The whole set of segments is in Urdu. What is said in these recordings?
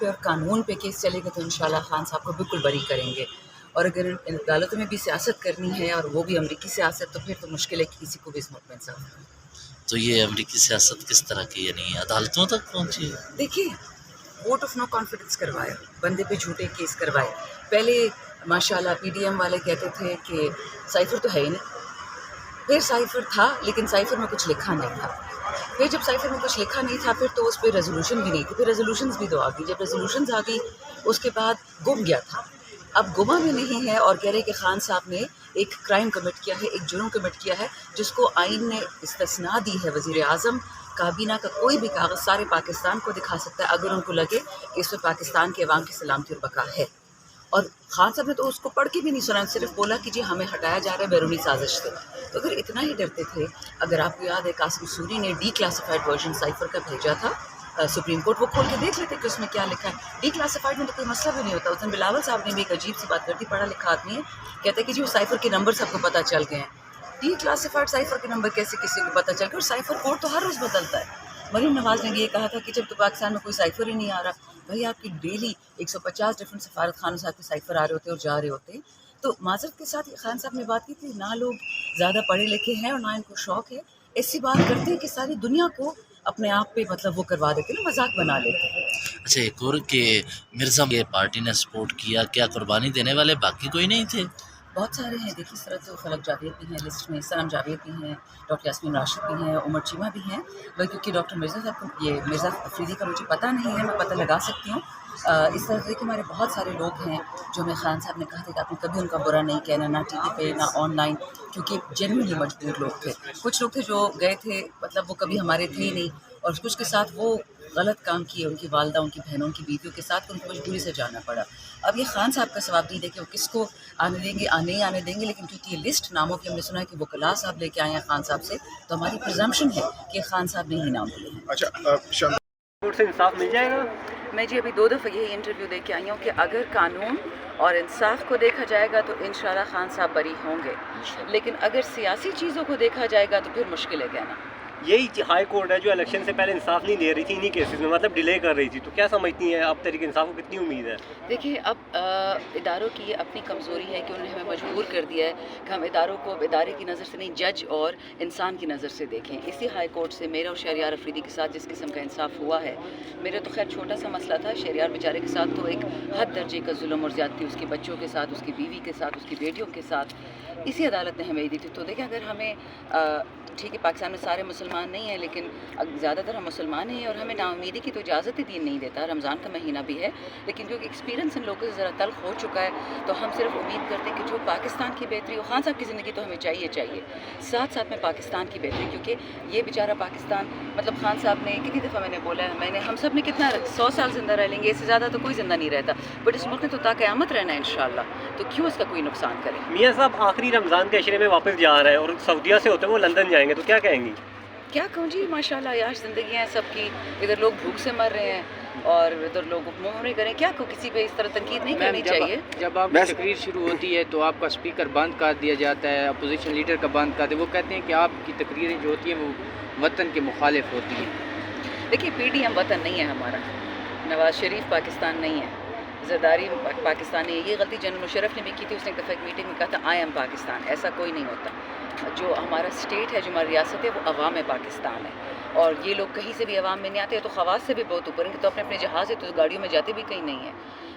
پہ اور قانون پہ کیس چلے گا تو انشاءاللہ خان صاحب کو بالکل بری کریں گے. اور اگر عدالتوں میں بھی سیاست کرنی ہے اور وہ بھی امریکی سیاست، تو پھر تو مشکل ہے کہ کسی کو بھی اس ملک میں انصاف ملے. تو یہ امریکی سیاست کس طرح کی، یعنی عدالتوں تک پہنچی ہے؟ دیکھیے، ووٹ آف نو کانفیڈنس کروائے، بندے پہ جھوٹے کیس کروائے. پہلے ماشاءاللہ پی ڈی ایم والے کہتے تھے کہ سائفر تو ہے ہی نہیں، پھر سائفر تھا لیکن سائفر میں کچھ لکھا نہیں تھا. پھر جب سائفر میں کچھ لکھا نہیں تھا، پھر تو اس پہ ریزولوشن بھی نہیں تھی، پھر ریزولوشنز بھی دو آ گئی. جب ریزولوشنز آ گئی اس کے بعد گم گیا تھا. اب گما بھی نہیں ہے اور کہہ رہے کہ خان صاحب نے ایک کرائم کمٹ کیا ہے، ایک جرم کمٹ کیا ہے، جس کو آئین نے استثناء دی ہے. وزیر اعظم کابینہ کا کوئی بھی کاغذ سارے پاکستان کو دکھا سکتا ہے اگر ان کو لگے کہ اس میں پاکستان کے عوام کی سلامتی اور بقا ہے. اور خان صاحب نے تو اس کو پڑھ کے بھی نہیں سنا، صرف بولا کہ جی ہمیں ہٹایا جا رہا ہے بیرونی سازش سے. تو اگر اتنا ہی ڈرتے تھے، اگر آپ کو یاد ہے قاسم سوری نے ڈی کلاسیفائڈ ورژن سائفر کا بھیجا تھا سپریم کورٹ، وہ کھول کے دیکھ لیتے کہ اس میں کیا لکھا ہے. ڈی کلاسیفائڈ میں تو کوئی مسئلہ بھی نہیں ہوتا. اس دن بلاول صاحب نے بھی ایک عجیب سی بات کرتی، پڑھا لکھا آدمی ہے، کہتے ہیں کہ جی وہ سائفر کے نمبر سب کو پتہ چل گئے ہیں. ڈی کلاسیفائڈ سائفر کے نمبر کیسے کسی کو پتہ چل گئے؟ اور سائفر کوڈ تو ہر روز بدلتا ہے. مریم نواز نے بھی یہ کہا تھا کہ جب تو پاکستان میں کوئی سائفر ہی نہیں آ رہا. بھائی آپ کی ڈیلی 150 ڈفرینٹ سفارت خانوں سے آپ کے سائفر آ رہے ہوتے اور جا رہے ہوتے. تو معذرت کے ساتھ خان صاحب نے بات کی تھی، نہ لوگ زیادہ پڑھے لکھے ہیں اور نہ ان کو شوق ہے. ایسی بات کرتے ہیں کہ ساری دنیا کو اپنے آپ پہ مطلب وہ کروا دیتے ہیں نا، مذاق بنا لیتے ہیں. اچھا، ایک اور کہ مرزا کے پارٹی نے سپورٹ کیا، کیا قربانی دینے والے باقی کوئی نہیں تھے؟ بہت سارے ہیں. دیکھیے اس طرح تو فلک جاوید بھی ہیں لسٹ میں، سنم جاوید بھی ہیں، ڈاکٹر یاسمین راشد بھی ہیں، عمر چیمہ بھی ہیں. بھائی کیونکہ ڈاکٹر مرزا صاحب کو، یہ مرزا افریدی کا مجھے پتہ نہیں ہے، میں پتہ لگا سکتی ہوں. اس طرح سے کہ ہمارے بہت سارے لوگ ہیں جو ہمیں خان صاحب نے کہا تھا کہ آپ نے کبھی ان کا برا نہیں کہنا، نہ ٹی وی پہ نہ آن لائن، کیونکہ جنرلی مجبور لوگ تھے. کچھ لوگ تھے جو گئے تھے مطلب وہ کبھی ہمارے تھے ہی نہیں، اور کچھ کے ساتھ وہ غلط کام کیے، ان کی والدہ، ان کی بہنوں، ان کی بیویوں کے ساتھ ان کو مجبوری سے جانا پڑا. اب یہ خان صاحب کا ثواب نہیں ہے کہ وہ کس کو آنے دیں گے، نہیں آنے دیں گے، لیکن کیونکہ یہ لسٹ ناموں کی ہم نے سنا ہے کہ وہ وکلاء صاحب لے کے آئے ہیں خان صاحب سے، تو ہماری پرزمپشن ہے کہ خان صاحب نے ہی نام لیے ہیں. اچھا، کورٹ سے انصاف مل جائے گا؟ میں جی ابھی 2 دفعہ یہی انٹرویو دے کے آئی ہوں کہ اگر قانون اور انصاف کو دیکھا جائے گا تو انشاءاللہ خان صاحب بری ہوں گے، لیکن اگر سیاسی چیزوں کو دیکھا جائے گا تو پھر مشکل ہے کہنا. یہی ہائی کورٹ ہے جو الیکشن سے پہلے انصاف نہیں دے رہی تھی انہی کیسز میں، مطلب ڈیلے کر رہی تھی. تو کیا سمجھتی ہیں اب تحریک انصاف کو کتنی امید ہے؟ دیکھیے اب اداروں کی یہ اپنی کمزوری ہے کہ انہوں نے ہمیں مجبور کر دیا ہے کہ ہم اداروں کو اب ادارے کی نظر سے نہیں، جج اور انسان کی نظر سے دیکھیں. اسی ہائی کورٹ سے میرا اور شہریار افریدی کے ساتھ جس قسم کا انصاف ہوا ہے، میرا تو خیر چھوٹا سا مسئلہ تھا، شہریار بیچارے کے ساتھ تو ایک حد درجے کا ظلم اور زیادتی اس کے بچوں کے ساتھ، اس کی بیوی کے ساتھ، اس کی بیٹیوں کے ساتھ اسی عدالت نے ہمیں دی تھی. تو دیکھیں اگر ہمیں ٹھیک ہے پاکستان میں سارے مسلمان نہیں ہیں لیکن زیادہ تر ہم مسلمان ہیں اور ہمیں نا امیدی کی تو اجازت ہی دین نہیں دیتا. رمضان کا مہینہ بھی ہے لیکن کیونکہ ایکسپیرینس ان لوگوں سے ذرا تلخ ہو چکا ہے تو ہم صرف امید کرتے ہیں کہ جو پاکستان کی بہتری ہو. خان صاحب کی زندگی تو ہمیں چاہیے ساتھ ساتھ میں پاکستان کی بہتری، کیونکہ یہ بیچارہ پاکستان مطلب خان صاحب نے کتنی دفعہ میں نے بولا ہے، ہم سب نے کتنا 100 سال زندہ رہ لیں گے، اس سے زیادہ تو کوئی زندہ نہیں رہتا، بٹ اس ملک نے تو تا قیامت رہنا ہے انشاءاللہ، تو کیوں اس کا کوئی نقصان کرے. میاں صاحب آخری رمضان کے عشرے میں واپس جا رہے ہیں اور سعودیہ سے ہوتے ہیں وہ لندن جائیں گے، تو کیا کہیں گی؟ کیا کہوں جی، ماشاءاللہ یار زندگیاں ہیں سب کی، ادھر لوگ بھوک سے مر رہے ہیں اور ادھر لوگ عمرے کریں. کیا کہوں، کسی پہ اس طرح تنقید نہیں کرنی چاہیے. جب آپ کی تقریر شروع ہوتی ہے تو آپ کا اسپیکر بند کر دیا جاتا ہے، اپوزیشن لیڈر کا بند کر دے، وہ کہتے ہیں کہ آپ کی تقریریں جو ہوتی ہیں وہ وطن کے مخالف ہوتی ہیں. دیکھیے پی ڈی ایم وطن نہیں ہے ہمارا، نواز شریف پاکستان نہیں ہے، زرداری پاکستان نہیں ہے. یہ غلطی جنرل مشرف نے بھی کی تھی، اس نے ایک دفعہ ایک میٹنگ میں کہا تھا آئی ایم پاکستان. ایسا کوئی نہیں ہوتا. جو ہمارا اسٹیٹ ہے، جو ہماری ریاست ہے، وہ عوام پاکستان ہے، اور یہ لوگ کہیں سے بھی عوام میں نہیں آتے تو خواص سے بھی بہت اوپر ہیں، تو اپنے اپنے جہاز ہے تو گاڑیوں میں جاتے بھی کہیں نہیں ہیں.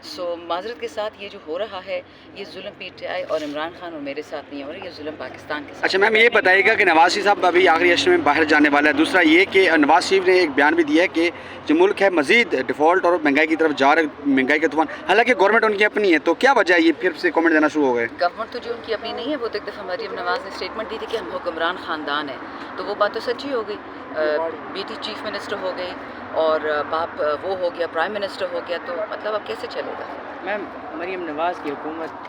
سو معذرت کے ساتھ یہ جو ہو رہا ہے یہ ظلم پی ٹی آئی اور عمران خان اور میرے ساتھ نہیں ہو رہا، یہ ظلم پاکستان کے ساتھ. اچھا میم، یہ بتائیے گا کہ نواز شریف صاحب ابھی آخری عشرے میں باہر جانے والا ہے. دوسرا یہ کہ نواز شریف نے ایک بیان بھی دیا ہے کہ جو ملک ہے مزید ڈیفالٹ اور مہنگائی کی طرف جا رہا ہے، مہنگائی کا طوفان، حالانکہ گورنمنٹ ان کی اپنی ہے، تو کیا وجہ ہے یہ پھر سے کامنٹ دینا شروع ہو گئے؟ گورنمنٹ تو جو ان کی اپنی نہیں ہے، وہ تو ایک دفعہ مریم نواز نے اسٹیٹمنٹ دی تھی کہ ہم حکمران خاندان ہیں، تو وہ بات تو سچی ہو گئی. بیٹی چیف منسٹر ہو گئی اور باپ وہ ہو گیا پرائم منسٹر ہو گیا، تو مطلب اب کیسے چلے گا؟ میم، مریم نواز کی حکومت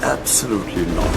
Absolutely not.